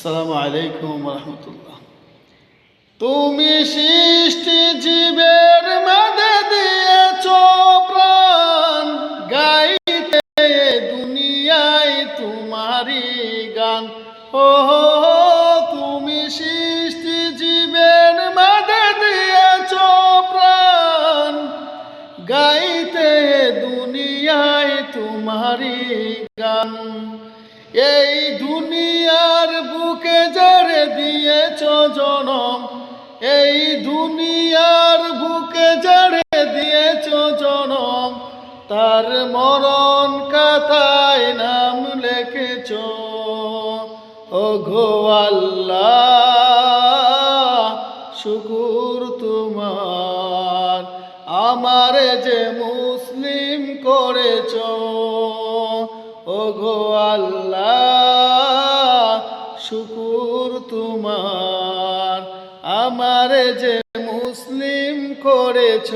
আসসালামু আলাইকুম রহমতুল্লাহ। তুমি সৃষ্টি জীবের মাঝে দিয়েছ প্রাণ, গাইতে দুনিয়ায় তোমারি গান। ও তুমি সৃষ্টি জীবের মাঝে দিয়েছ প্রাণ, গাইতে দুনিয়ায় তোমারি গান। এই দুনিয়ার বুকে যারে দিয়েছ জনম, এই দুনিয়ার বুকে যারে দিয়েছ জনম, তার মরণ কাতায় নাম লিখেছ। ওগো আল্লাহ শুকুর তোমার, আমারে যে মুসলিম করেছ। ওগো আল্লাহ শুকুর তোমার, আমারে যে মুসলিম করেছ।